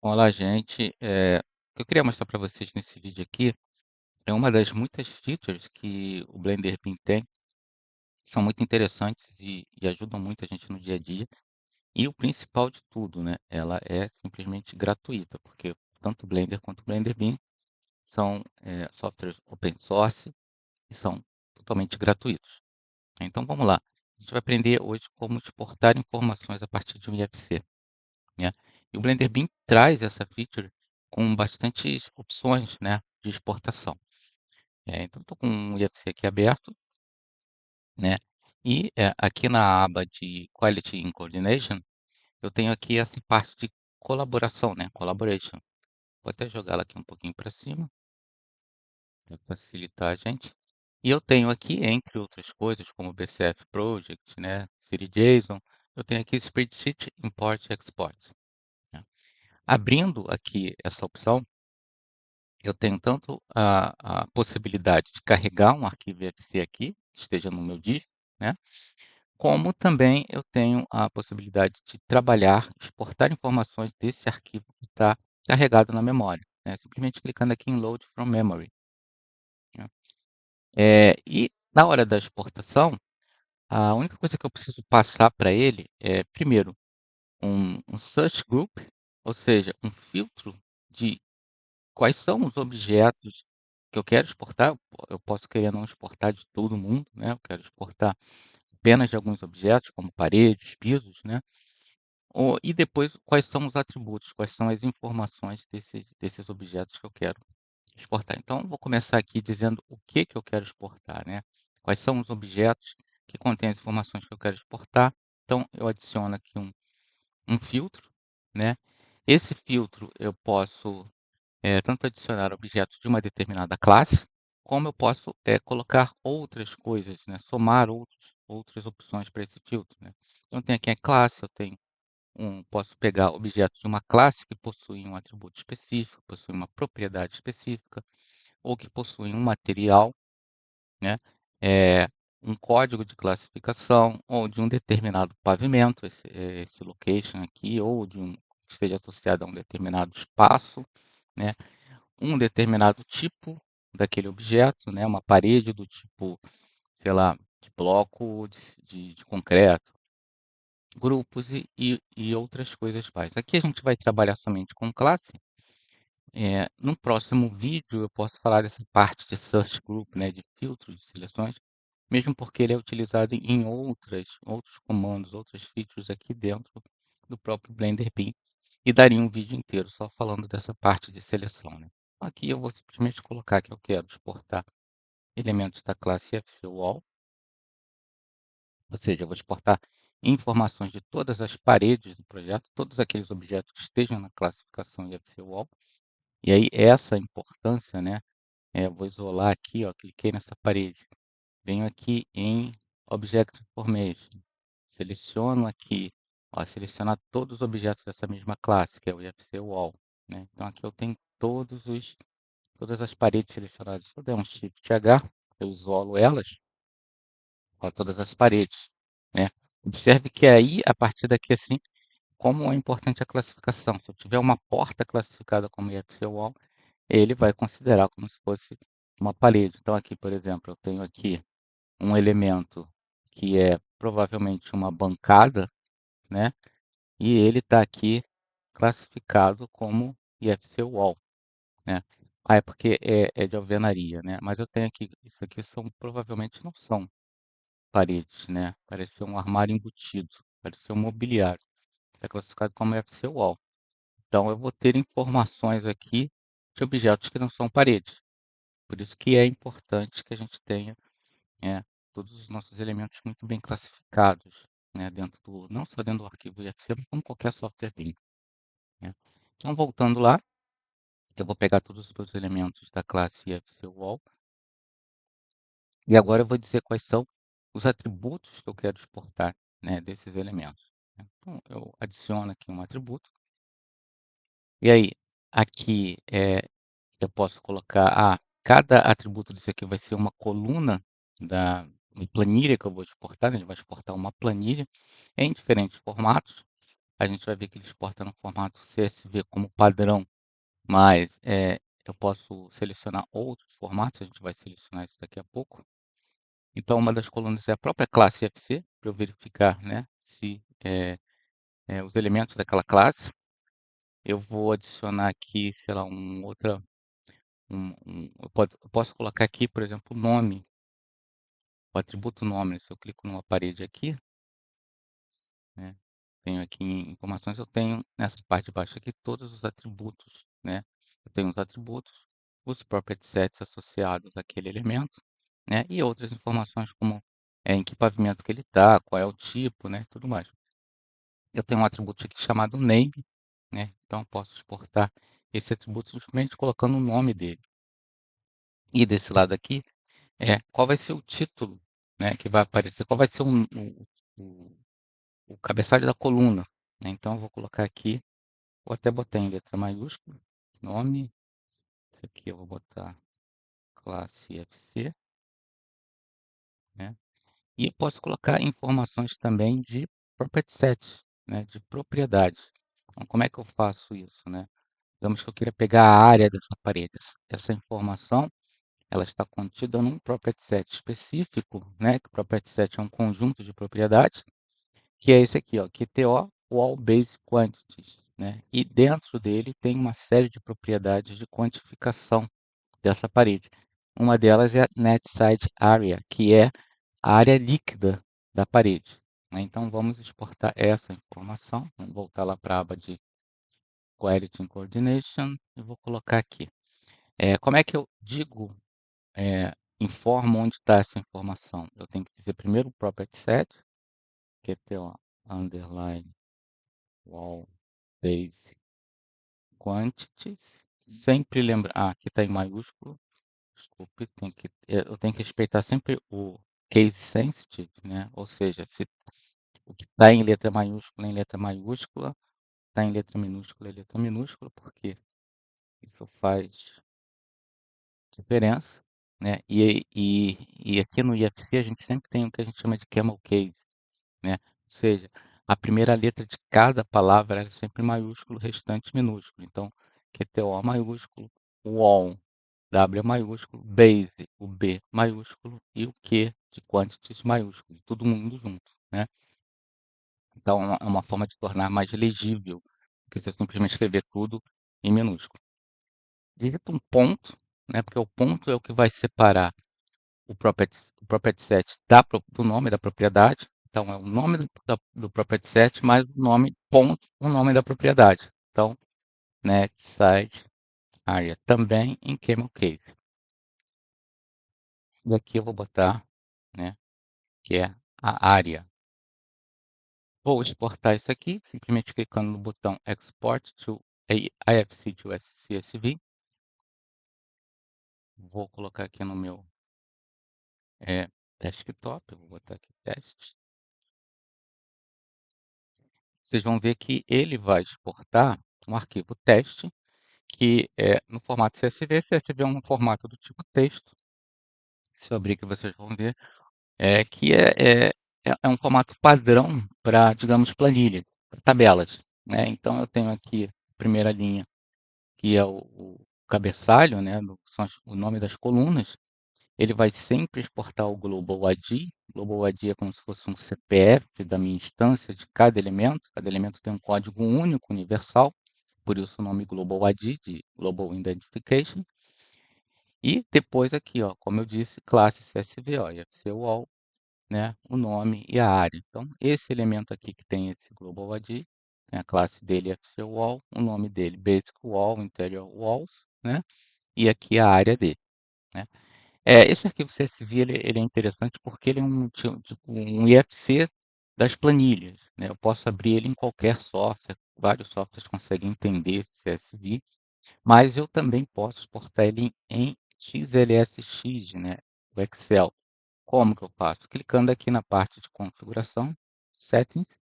Olá, gente. O que eu queria mostrar para vocês nesse vídeo aqui é uma das muitas features que o Blender Beam tem, que são muito interessantes e ajudam muito a gente no dia a dia. E o principal de tudo, né? Ela é simplesmente gratuita, porque tanto o Blender quanto o Blender Beam são softwares open source e são totalmente gratuitos. Então vamos lá. A gente vai aprender hoje como exportar informações a partir de um IFC. Né? E o Blender Beam traz essa feature com bastantes opções, né, de exportação. Então, estou com um IFC aqui aberto, né, e aqui na aba de Quality in Coordination, eu tenho aqui essa parte de colaboração, né, Collaboration. Vou até jogá-la aqui um pouquinho para cima, para facilitar a gente. E eu tenho aqui, entre outras coisas, como BCF Project, né, CityJSON, eu tenho aqui Spreadsheet Import e Export. Né. Abrindo aqui essa opção, eu tenho tanto a possibilidade de carregar um arquivo exe aqui, que esteja no meu disco, né, como também eu tenho a possibilidade de trabalhar, exportar informações desse arquivo que está carregado na memória, né, simplesmente clicando aqui em Load from Memory. Né. E na hora da exportação, a única coisa que eu preciso passar para ele é, primeiro, um search group, ou seja, um filtro de quais são os objetos que eu quero exportar. Eu posso querer não exportar de todo mundo, né? Eu quero exportar apenas de alguns objetos, como paredes, pisos, né? E depois, quais são os atributos, quais são as informações desses objetos que eu quero exportar. Então, vou começar aqui dizendo o que eu quero exportar, né? Quais são os objetos que contêm as informações que eu quero exportar. Então, eu adiciono aqui um filtro, né? Esse filtro eu posso tanto adicionar objetos de uma determinada classe, como eu posso colocar outras coisas, né? Somar outras opções para esse filtro. Né? Então, tem aqui a classe, posso pegar objetos de uma classe que possuem um atributo específico, possuem uma propriedade específica, ou que possuem um material, né? É, um código de classificação, ou de um determinado pavimento, esse location aqui, ou que esteja associado a um determinado espaço, né? Um determinado tipo daquele objeto, né, uma parede do tipo, sei lá, de bloco de concreto, grupos e outras coisas mais. Aqui a gente vai trabalhar somente com classe. No próximo vídeo eu posso falar dessa parte de search group, né, de filtro de seleções, mesmo porque ele é utilizado em outros comandos, outras features aqui dentro do próprio Blender Beam, e daria um vídeo inteiro só falando dessa parte de seleção. Né? Aqui eu vou simplesmente colocar que eu quero exportar elementos da classe FCWall, ou seja, eu vou exportar informações de todas as paredes do projeto, todos aqueles objetos que estejam na classificação FCWall, e aí essa importância, né, eu vou isolar aqui, ó, cliquei nessa parede, venho aqui em Object Information, seleciono aqui, ó, selecionar todos os objetos dessa mesma classe, que é o IFC Wall. Né? Então aqui eu tenho todas as paredes selecionadas. Se eu der um Shift H, eu isolo elas, ó, todas as paredes. Né? Observe que aí, a partir daqui, assim, como é importante a classificação. Se eu tiver uma porta classificada como IFC Wall, ele vai considerar como se fosse uma parede. Então aqui, por exemplo, eu tenho aqui um elemento que é provavelmente uma bancada, né? E ele está aqui classificado como IFC Wall, né? É porque é de alvenaria, né? Mas eu tenho aqui, isso aqui provavelmente não são paredes, né? Parece ser um armário embutido, parece ser um mobiliário. Está classificado como IFC Wall. Então eu vou ter informações aqui de objetos que não são paredes. Por isso que é importante que a gente tenha todos os nossos elementos muito bem classificados, né, não só dentro do arquivo IFC, mas como qualquer software BIM. Né. Então, voltando lá, eu vou pegar todos os meus elementos da classe IFC Wall e agora eu vou dizer quais são os atributos que eu quero exportar, né, desses elementos. Né. Então, eu adiciono aqui um atributo e aí aqui eu posso colocar, cada atributo desse aqui vai ser uma coluna da planilha que eu vou exportar, né, ele vai exportar uma planilha em diferentes formatos. a gente vai ver que ele exporta no formato CSV como padrão, mas, eu posso selecionar outros formatos, a gente vai selecionar isso daqui a pouco. Então uma das colunas é a própria classe FC, para eu verificar, né, se, os elementos daquela classe. Eu vou adicionar aqui, sei lá, eu posso colocar aqui, por exemplo, o nome, o atributo nome. Se eu clico numa parede aqui, né, tenho aqui em informações, eu tenho nessa parte de baixo aqui todos os atributos, né. Eu tenho os atributos, os property sets associados àquele elemento, né, e outras informações como, em que pavimento que ele está, qual é o tipo, né, tudo mais. Eu tenho um atributo aqui chamado name, né, então eu posso exportar esse atributo simplesmente colocando o nome dele. E desse lado aqui, qual vai ser o título, né, que vai aparecer, qual vai ser o o cabeçalho da coluna, né. Então eu vou colocar aqui, vou até botar em letra maiúscula, nome, esse aqui eu vou botar classe FC, né. E eu posso colocar informações também de property set, né, de propriedade. Então como é que eu faço isso, né? Digamos que eu queira pegar a área dessa parede. Essa informação, ela está contida num property set específico, né, que o property set é um conjunto de propriedades, que é esse aqui, ó, QTO Wall Base Quantities, né? E dentro dele tem uma série de propriedades de quantificação dessa parede. Uma delas é a Net Side Area, que é a área líquida da parede, né? Então vamos exportar essa informação. Vamos voltar lá para a aba de Quality and Coordination e vou colocar aqui. Como é que eu digo, eh, informo onde está essa informação? Eu tenho que dizer primeiro o property set, QTO underline wall base quantities. Sempre lembra, aqui está em maiúsculo, desculpe, eu tenho que respeitar sempre o case sensitive, né? Ou seja, se o que está em letra maiúscula, está em letra minúscula, porque isso faz diferença, né? E aqui no IFC a gente sempre tem o que a gente chama de camel case, né? Ou seja, a primeira letra de cada palavra é sempre maiúsculo, o restante minúsculo. Então, QTO maiúsculo, o ON, W maiúsculo, base, o B maiúsculo e o Q de quantities maiúsculo, todo mundo junto, né? Então, é uma forma de tornar mais legível, porque você simplesmente escrever tudo em minúsculo. Digita um ponto, né? Porque o ponto é o que vai separar o property set do nome da propriedade. Então, é o nome do property set mais o nome, ponto, o nome da propriedade. Então, next site area também em camel case. E aqui eu vou botar, né, que é a área. Vou exportar isso aqui, simplesmente clicando no botão Export to IFC to CSV. Vou colocar aqui no meu desktop, vou botar aqui teste. Vocês vão ver que ele vai exportar um arquivo teste, que é no formato CSV. CSV é um formato do tipo texto. Se eu abrir que vocês vão ver, que é um formato padrão para, digamos, planilha, pra tabelas, né? Então eu tenho aqui a primeira linha, que é o cabeçalho, né? O nome das colunas. Ele vai sempre exportar o Global ID. Global ID é como se fosse um CPF da minha instância de cada elemento. Cada elemento tem um código único, universal, por isso o nome Global ID, de Global Identification. E depois aqui, ó, como eu disse, classe CSV, ó, IFC Wall, né, o nome e a área. Então, esse elemento aqui que tem esse Global ID, tem a classe dele IFC Wall, o nome dele Basic Wall, Interior Walls, né, e aqui a área dele, né. Esse arquivo CSV ele é interessante porque ele é tipo um IFC das planilhas, né? Eu posso abrir ele em qualquer software, vários softwares conseguem entender esse CSV, mas eu também posso exportar ele em XLSX, né? O Excel. Como que eu faço? Clicando aqui na parte de configuração, settings,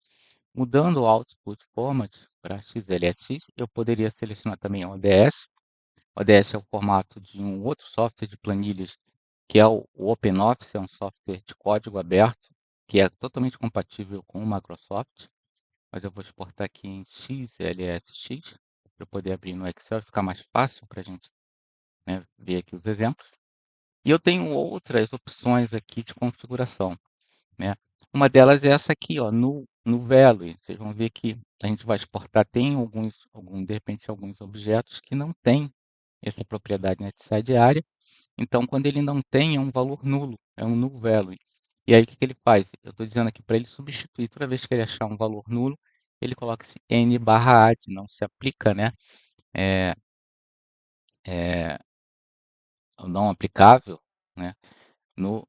mudando o output format para XLSX, eu poderia selecionar também ODS. ODS é o formato de um outro software de planilhas, que é o OpenOffice, é um software de código aberto, que é totalmente compatível com o Microsoft. mas eu vou exportar aqui em XLSX, para poder abrir no Excel e ficar mais fácil para a gente, né, ver aqui os exemplos. E eu tenho outras opções aqui de configuração, né? Uma delas é essa aqui, ó, no Value. Vocês vão ver que a gente vai exportar, tem de repente, alguns objetos que não têm essa propriedade NetSide área. Então, quando ele não tem, é um valor nulo, é um null value. E aí, o que que ele faz? Eu estou dizendo aqui para ele substituir, toda vez que ele achar um valor nulo, ele coloca esse n/add, não se aplica, né? É, é, o não aplicável, né? No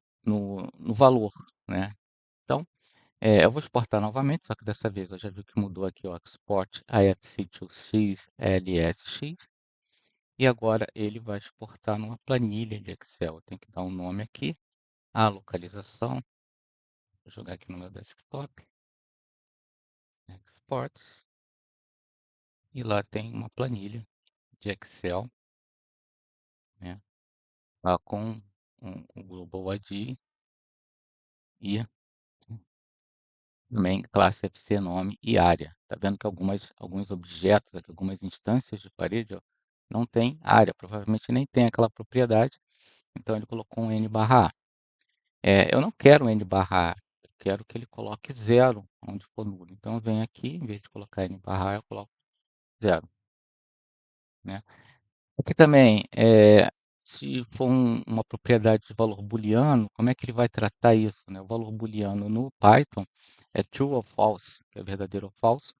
valor, né? Então, eu vou exportar novamente, só que dessa vez eu já vi que mudou aqui, ó, export IFC to XLSX, e agora ele vai exportar numa planilha de Excel. Eu tenho que dar um nome aqui, a localização, vou jogar aqui no meu desktop, exports, e lá tem uma planilha de Excel, né, lá com o Global ID e também classe FC, nome e área. Tá vendo que alguns objetos aqui, algumas instâncias de parede, ó, não tem área, provavelmente nem tem aquela propriedade, então ele colocou um n/a. Eu não quero um n/a, eu quero que ele coloque zero onde for nulo. Então eu venho aqui, em vez de colocar n/a, eu coloco zero, né? Aqui também, se for uma propriedade de valor booleano, como é que ele vai tratar isso, né? O valor booleano no Python é true ou false, que é verdadeiro ou falso,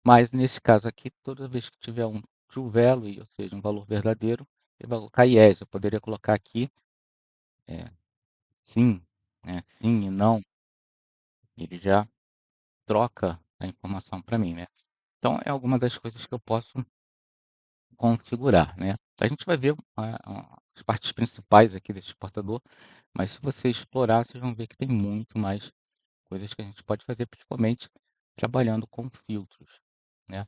mas nesse caso aqui, toda vez que tiver um true value, ou seja, um valor verdadeiro, ele vai colocar yes. Eu poderia colocar aqui é, sim, né? Sim e não, ele já troca a informação para mim, né? Então, é alguma das coisas que eu posso configurar, né? A gente vai ver as partes principais aqui desse exportador, mas se você explorar, vocês vão ver que tem muito mais coisas que a gente pode fazer, principalmente trabalhando com filtros, né?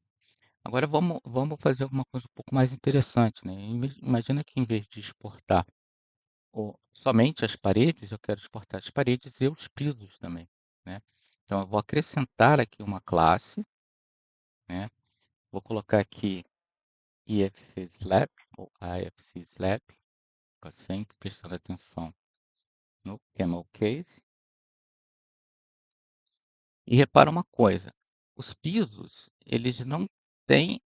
Agora vamos fazer alguma coisa um pouco mais interessante, né? Imagina que em vez de exportar somente as paredes, eu quero exportar as paredes e os pisos também, né? Então eu vou acrescentar aqui uma classe, né? Vou colocar aqui IFC Slab ou AFC Slab, fica sempre prestando atenção no Camel Case. E repara uma coisa, os pisos, eles não têm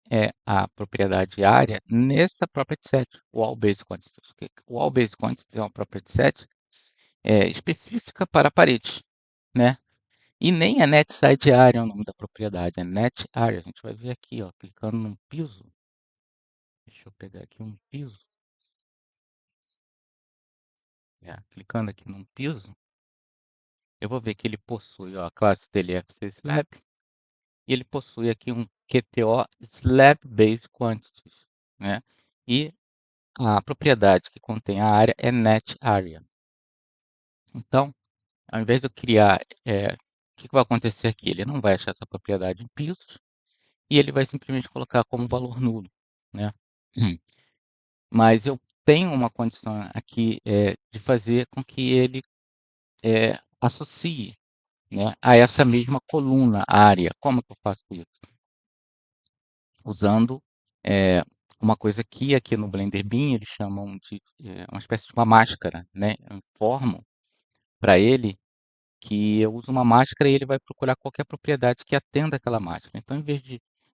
a propriedade área nessa property set, o All Base Quantities. O All Base Quantities é uma property set específica para paredes, né? E nem é net side area é o nome da propriedade, é net area. A gente vai ver aqui, ó, clicando num piso. Deixa eu pegar aqui um piso. Clicando aqui num piso, eu vou ver que ele possui, ó, a classe dele é FC Slab, e ele possui aqui um QTO Slab Base Quantities, né? E a propriedade que contém a área é net area. Então, ao invés de eu criar, o que vai acontecer aqui? Ele não vai achar essa propriedade em pisos, e ele vai simplesmente colocar como valor nulo, né? Mas eu tenho uma condição aqui de fazer com que ele associe, né, a essa mesma coluna área. Como que eu faço isso? Usando uma coisa que aqui no Blender Beam eles chamam de uma espécie de uma máscara, né? Eu informo para ele que eu uso uma máscara e ele vai procurar qualquer propriedade que atenda aquela máscara. Então,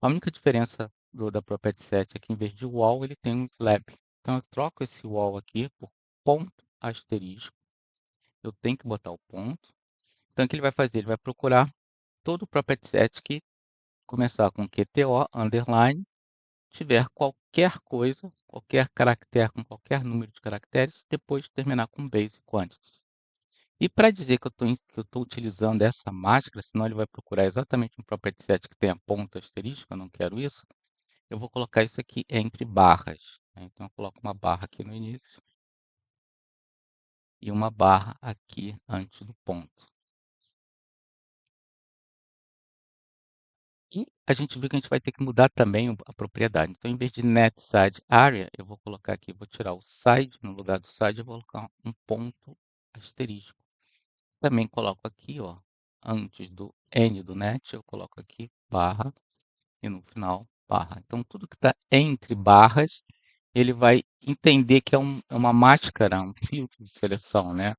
a única diferença da property set é que em vez de wall ele tem um slab. Então, eu troco esse wall aqui por ponto asterisco. Eu tenho que botar o ponto. Então, o que ele vai fazer? Ele vai procurar todo o property set que começar com QTO, underline, tiver qualquer coisa, qualquer caractere com qualquer número de caracteres, depois terminar com base quantities. E para dizer que eu estou utilizando essa máscara, senão ele vai procurar exatamente um property set que tenha ponto asterisco, eu não quero isso, eu vou colocar isso aqui entre barras, né? Então, eu coloco uma barra aqui no início e uma barra aqui antes do ponto. E a gente viu que a gente vai ter que mudar também a propriedade. Então, em vez de net side area, eu vou colocar aqui, vou tirar o side, no lugar do side eu vou colocar um ponto asterisco. Também coloco aqui, ó, antes do N do net, eu coloco aqui barra e no final barra. Então tudo que está entre barras, ele vai entender que é uma máscara, um filtro de seleção, né?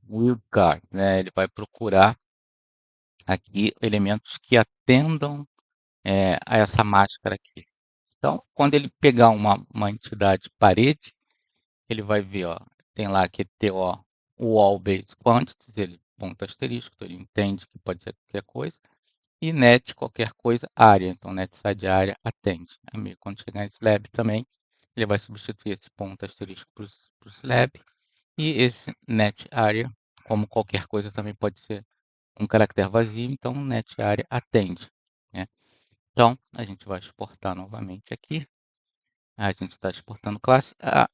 Wildcard, né? Ele vai procurar aqui elementos que atendam a essa máscara aqui. Então, quando ele pegar uma entidade parede, ele vai ver, ó, tem lá que TO, o All Base Quantities, ele ponto asterisco, então ele entende que pode ser qualquer coisa, e net qualquer coisa, área, então net side área atende. Quando chegar em slab também, ele vai substituir esse ponto asterisco para o slab, e esse net área, como qualquer coisa também pode ser um caractere vazio, então net área atende, né? Então, a gente vai exportar novamente aqui. A gente está exportando classe. Ah,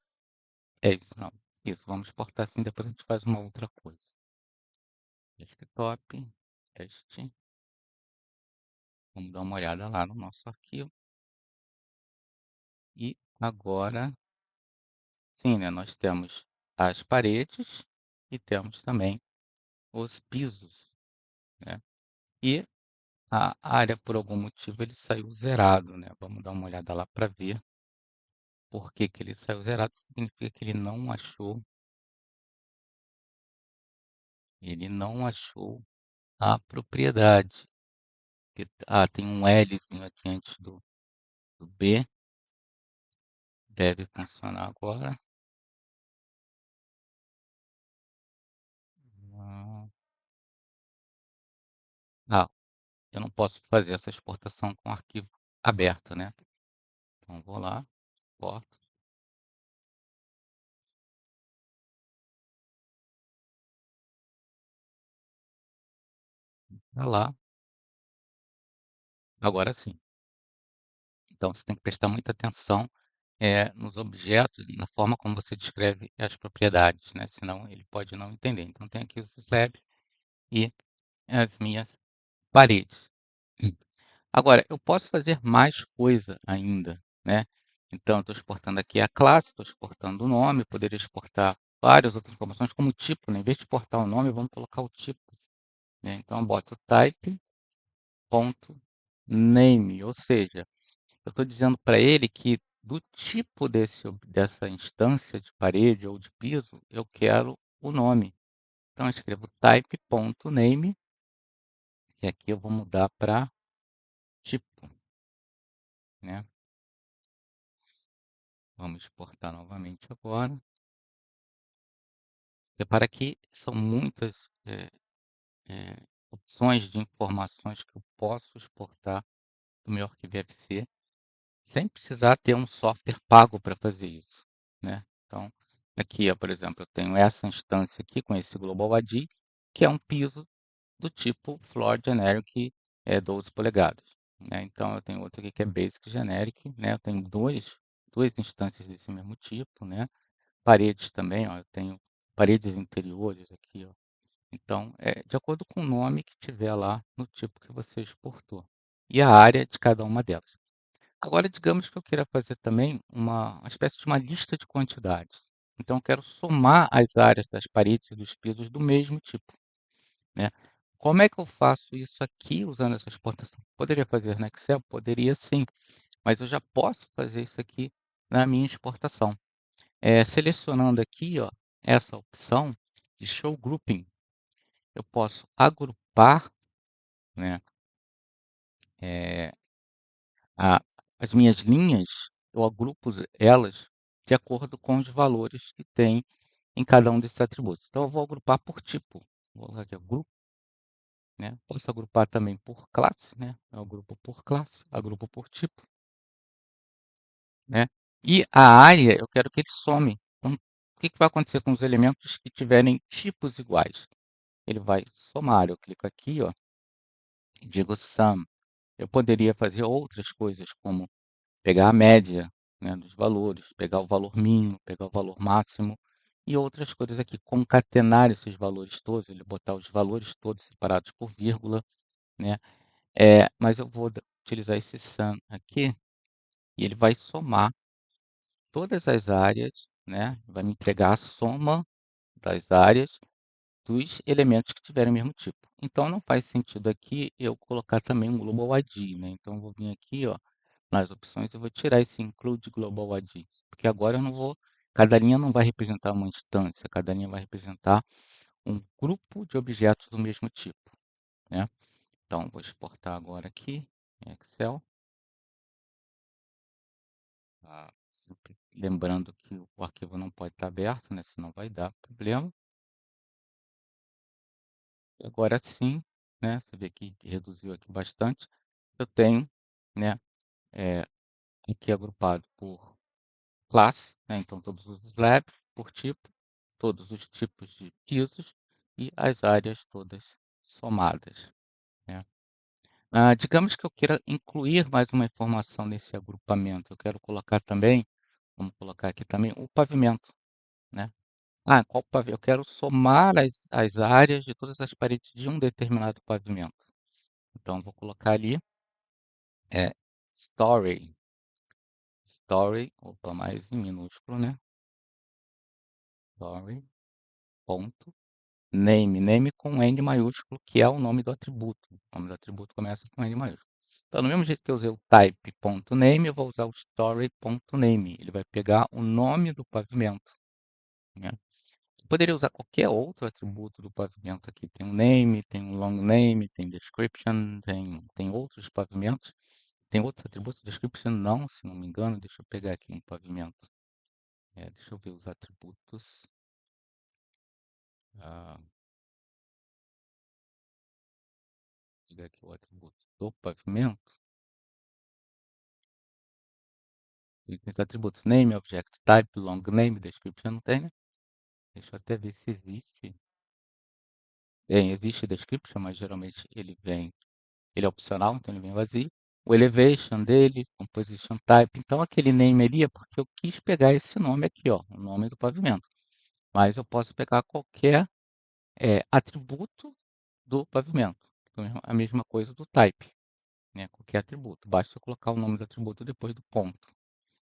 é isso, não. Isso, vamos exportar assim, depois a gente faz uma outra coisa. Desktop, teste. Vamos dar uma olhada lá no nosso arquivo. E agora, sim, né, nós temos as paredes e temos também os pisos, né? E a área, por algum motivo, ele saiu zerado, né? Vamos dar uma olhada lá para ver por que que ele saiu zerado. Significa que ele não achou a propriedade. Tem um Lzinho aqui antes do B, deve funcionar agora. Ah, ah, eu não posso fazer essa exportação com arquivo aberto, né? Então vou lá, exporto, tá lá, agora sim. Então você tem que prestar muita atenção nos objetos, na forma como você descreve as propriedades, né? Senão ele pode não entender. Então tem aqui os slabs e as minhas paredes. Agora, eu posso fazer mais coisa ainda, né? Então, estou exportando aqui a classe, estou exportando o nome, poderia exportar várias outras informações, como o tipo, né? Em vez de exportar o nome, vamos colocar o tipo, né? Então, eu boto type.name, ou seja, eu estou dizendo para ele que do tipo dessa instância de parede ou de piso, eu quero o nome. Então, eu escrevo type.name, e aqui eu vou mudar para tipo, né? Vamos exportar novamente agora. Repara que são muitas opções de informações que eu posso exportar do meu arquivo FC, sem precisar ter um software pago para fazer isso, né? Então, aqui, ó, por exemplo, eu tenho essa instância aqui com esse Global ID, que é um piso do tipo Floor Generic 12 polegadas, né? Então, eu tenho outro aqui que é Basic Generic, né? Eu tenho duas instâncias desse mesmo tipo, né? Paredes também, ó, eu tenho paredes interiores aqui, ó. Então, é de acordo com o nome que tiver lá no tipo que você exportou e a área de cada uma delas. Agora, digamos que eu queira fazer também uma espécie de uma lista de quantidades. Então, eu quero somar as áreas das paredes e dos pisos do mesmo tipo, né? Como é que eu faço isso aqui usando essa exportação? Poderia fazer no Excel? Poderia sim, mas eu já posso fazer isso aqui na minha exportação. Selecionando aqui, ó, essa opção de Show Grouping, eu posso agrupar, né, eh, a as minhas linhas, eu agrupo elas de acordo com os valores que tem em cada um desses atributos. Então eu vou agrupar por tipo, vou lá aqui, grupo, né, posso agrupar também por classe, né, eu agrupo por classe, agrupo por tipo, né, e a área eu quero que ele some. Então, o que que vai acontecer com os elementos que tiverem tipos iguais? Ele vai somar, eu clico aqui, ó, e digo sum. Eu poderia fazer outras coisas, como pegar a média, né, dos valores, pegar o valor mínimo, pegar o valor máximo e outras coisas aqui, concatenar esses valores todos, ele botar os valores todos separados por vírgula, né? Mas eu vou utilizar esse sum aqui e ele vai somar todas as áreas, né? Vai me entregar a soma das áreas dos elementos que tiverem o mesmo tipo. Então não faz sentido aqui eu colocar também um global ID, né? Então eu vou vir aqui, ó, nas opções, eu vou tirar esse include global ID, porque agora eu não vou, cada linha não vai representar uma instância, cada linha vai representar um grupo de objetos do mesmo tipo, né? Então vou exportar agora aqui em Excel. Sempre lembrando que o arquivo não pode estar aberto, né? Senão vai dar problema. Agora sim, né? Você vê que reduziu aqui bastante. Eu tenho, né? é, Aqui agrupado por classe, né? Então todos os slabs por tipo, todos os tipos de pisos e as áreas todas somadas, né? Digamos que eu queira incluir mais uma informação nesse agrupamento. Eu quero colocar também, vamos colocar aqui também o pavimento, né? Qual pavimento? Eu quero somar as áreas de todas as paredes de um determinado pavimento. Então, vou colocar ali, é, story, opa, mais em minúsculo, né? Story, ponto, name com N maiúsculo, que é o nome do atributo. O nome do atributo começa com N maiúsculo. Então, no mesmo jeito que eu usei o type.name, eu vou usar o story.name. Ele vai pegar o nome do pavimento, né? Poderia usar qualquer outro atributo do pavimento aqui. Tem um name, tem um long name, tem description, tem outros pavimentos. Tem outros atributos, description não, se não me engano. Deixa eu pegar aqui um pavimento. Deixa eu ver os atributos. Ah, Vou pegar aqui o atributo do pavimento. Tem os atributos name, object type, long name, description, não tem, né? Deixa eu até ver se existe. Existe description, mas geralmente ele é opcional, então ele vem vazio. O elevation dele, composition type. Então, aquele name ali é porque eu quis pegar esse nome aqui, ó, o nome do pavimento. Mas eu posso pegar qualquer atributo do pavimento. A mesma coisa do type, né? Qualquer atributo. Basta eu colocar o nome do atributo depois do ponto,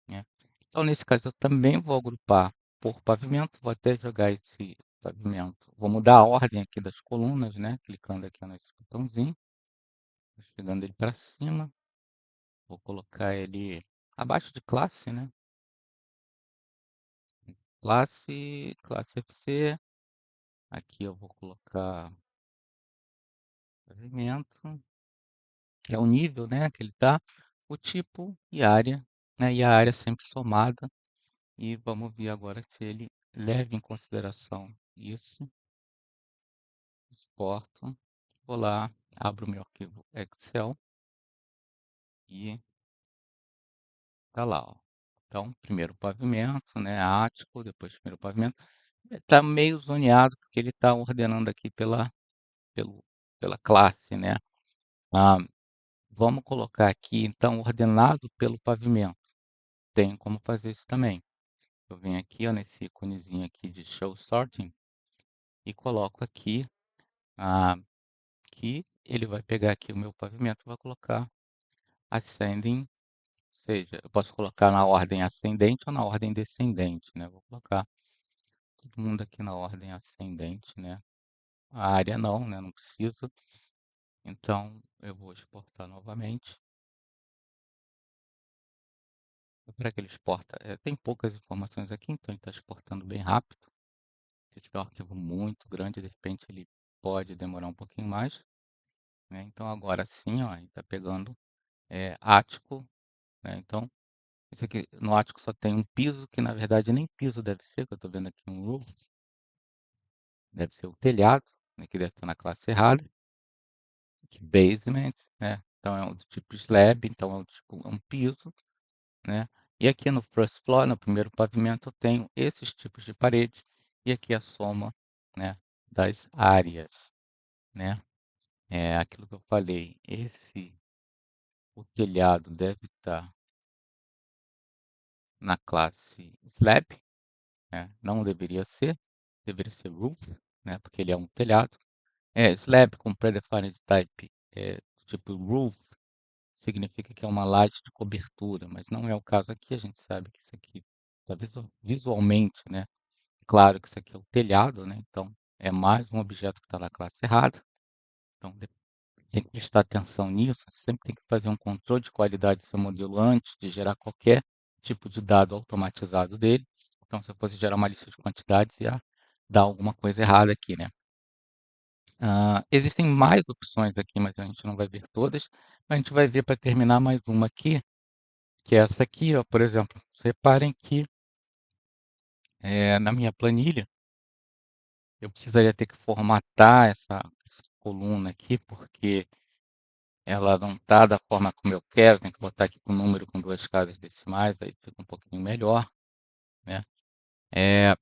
né? Então, nesse caso, eu também vou agrupar por pavimento. Vou até jogar esse pavimento. Vou mudar a ordem aqui das colunas, né? Clicando aqui nesse botãozinho, chegando ele para cima. Vou colocar ele abaixo de classe, né? Classe FC. Aqui eu vou colocar pavimento, que é o nível, né, que ele está, o tipo e área, né? E a área sempre somada. E vamos ver agora se ele leva em consideração isso. Exporto. Vou lá, abro o meu arquivo Excel e tá lá, ó. Então, primeiro pavimento, né? Ático, depois primeiro pavimento. Está meio zoneado porque ele está ordenando aqui pelo, pela classe, né? Ah, Vamos colocar aqui, então, ordenado pelo pavimento. Tem como fazer isso também. Eu venho aqui, ó, nesse íconezinho aqui de Show Sorting e coloco aqui que ele vai pegar aqui o meu pavimento e vai colocar Ascending, ou seja, eu posso colocar na ordem ascendente ou na ordem descendente, né? Vou colocar todo mundo aqui na ordem ascendente, né? A área não, né? Não preciso. Então, eu vou exportar novamente. Para que ele exporta, tem poucas informações aqui, então ele está exportando bem rápido. Se tiver um arquivo muito grande, de repente ele pode demorar um pouquinho mais, né? Então agora sim, ó, ele está pegando ático, né? Então, esse aqui, no ático só tem um piso, que na verdade nem piso deve ser, que eu estou vendo aqui um roof, deve ser o telhado, né, que deve estar na classe errada, que basement, né? Então é do tipo slab, então é um piso, né? E aqui no first floor, no primeiro pavimento, eu tenho esses tipos de parede e aqui a soma, né, das áreas, né? É aquilo que eu falei, o telhado deve estar na classe slab, né? Não deveria ser roof, né? Porque ele é um telhado. Slab com predefined type, tipo roof, significa que é uma laje de cobertura, mas não é o caso aqui. A gente sabe que isso aqui, tá visualmente, né? Claro que isso aqui é o telhado, né? Então, é mais um objeto que está na classe errada. Então, tem que prestar atenção nisso, sempre tem que fazer um controle de qualidade do seu modelo antes de gerar qualquer tipo de dado automatizado dele. Então, se eu fosse gerar uma lista de quantidades, ia dar alguma coisa errada aqui, né? Existem mais opções aqui, mas a gente não vai ver todas. A gente vai ver para terminar mais uma aqui, que é essa aqui, ó, por exemplo. Reparem que na minha planilha eu precisaria ter que formatar essa coluna aqui, porque ela não está da forma como eu quero, tem que botar aqui com um número com duas casas decimais, aí fica um pouquinho melhor, né? Eh,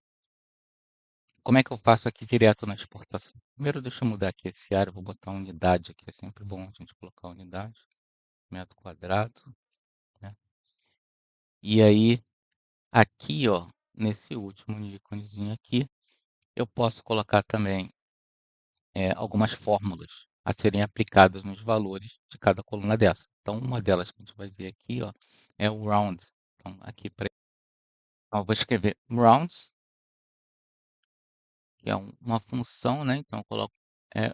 Como é que eu faço aqui direto na exportação? Primeiro deixa eu mudar aqui esse área, vou botar unidade aqui, é sempre bom a gente colocar unidade, metro quadrado, né? E aí, aqui, ó, nesse último íconezinho aqui, eu posso colocar também algumas fórmulas a serem aplicadas nos valores de cada coluna dessa. Então, uma delas que a gente vai ver aqui, ó, é o round. Então, aqui para então, eu vou escrever rounds, que é uma função, né? Então, eu coloco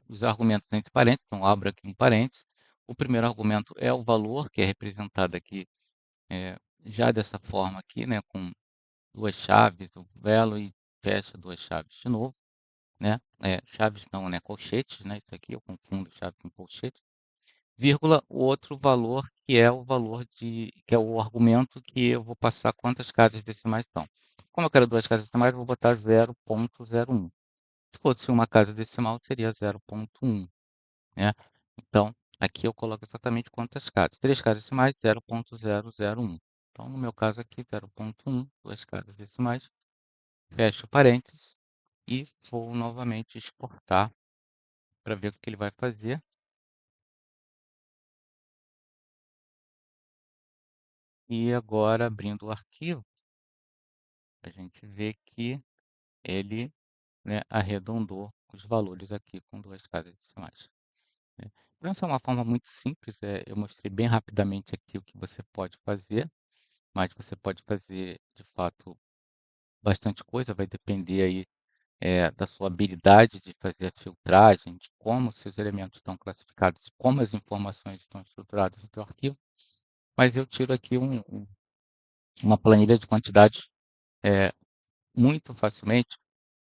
os argumentos entre parênteses, então abro aqui um parênteses. O primeiro argumento é o valor, que é representado aqui já dessa forma aqui, né? Com duas chaves, o velo e fecha duas chaves de novo, né? Chaves não, né? Colchetes, né? Isso aqui eu confundo chave com colchete. Vírgula, o outro valor que é o valor que é o argumento que eu vou passar quantas casas decimais são. Como eu quero duas casas decimais, eu vou botar 0,01. Se fosse uma casa decimal, seria 0,1, né? Então, aqui eu coloco exatamente quantas casas. Três casas decimais, 0,001. Então, no meu caso aqui, 0,1, duas casas decimais, fecho parênteses e vou novamente exportar para ver o que ele vai fazer. E agora, abrindo o arquivo, a gente vê que ele, né, arredondou os valores aqui com duas casas decimais, né. Então, essa é uma forma muito simples, eu mostrei bem rapidamente aqui o que você pode fazer, mas você pode fazer, de fato, bastante coisa, vai depender aí, da sua habilidade de fazer a filtragem, de como seus elementos estão classificados, como as informações estão estruturadas no teu arquivo, mas eu tiro aqui uma planilha de quantidades, muito facilmente.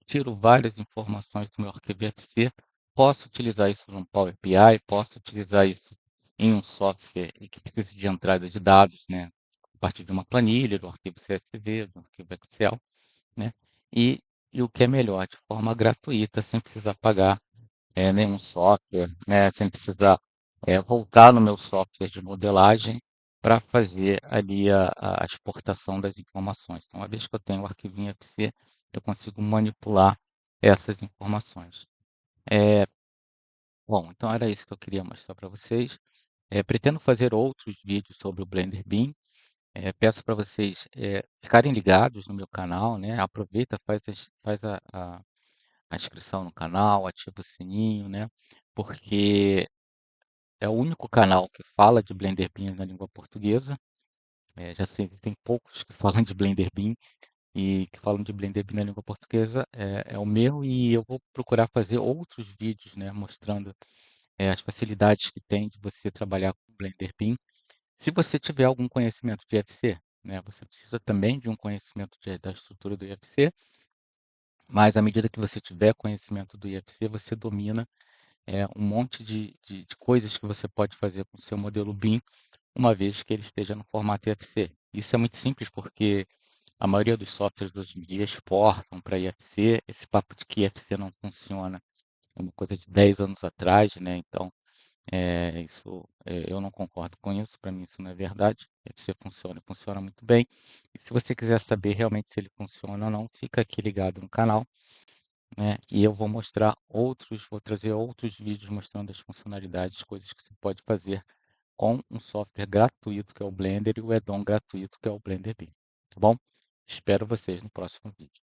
Tiro várias informações do meu arquivo IFC, posso utilizar isso num Power BI, posso utilizar isso em um software que precisa de entrada de dados, né, a partir de uma planilha, do arquivo CSV, do arquivo Excel, né, e, e o que é melhor, de forma gratuita, sem precisar pagar nenhum software, né, sem precisar voltar no meu software de modelagem para fazer ali a exportação das informações. Então, uma vez que eu tenho o arquivo em FC, eu consigo manipular essas informações. É, Bom, então era isso que eu queria mostrar para vocês. Pretendo fazer outros vídeos sobre o Blender Beam. Peço para vocês ficarem ligados no meu canal, né? Aproveita, faz a inscrição no canal, ativa o sininho, né? Porque é o único canal que fala de Blender Beam na língua portuguesa. Já sei, existem poucos que falam de Blender Beam e que falam de Blender Beam na língua portuguesa. É o meu e eu vou procurar fazer outros vídeos, né, mostrando as facilidades que tem de você trabalhar com Blender Beam. Se você tiver algum conhecimento de IFC, né, você precisa também de um conhecimento da estrutura do IFC, mas à medida que você tiver conhecimento do IFC, você domina um monte de coisas que você pode fazer com o seu modelo BIM, uma vez que ele esteja no formato IFC. Isso é muito simples porque a maioria dos softwares de hoje em dia exportam para IFC. Esse papo de que IFC não funciona é uma coisa de 10 anos atrás, né? Então, eu não concordo com isso, para mim isso não é verdade. IFC funciona, funciona muito bem. E se você quiser saber realmente se ele funciona ou não, fica aqui ligado no canal, né? E eu vou trazer outros vídeos mostrando as funcionalidades, coisas que você pode fazer com um software gratuito que é o Blender e o add-on gratuito que é o Blender Beam, tá bom? Espero vocês no próximo vídeo.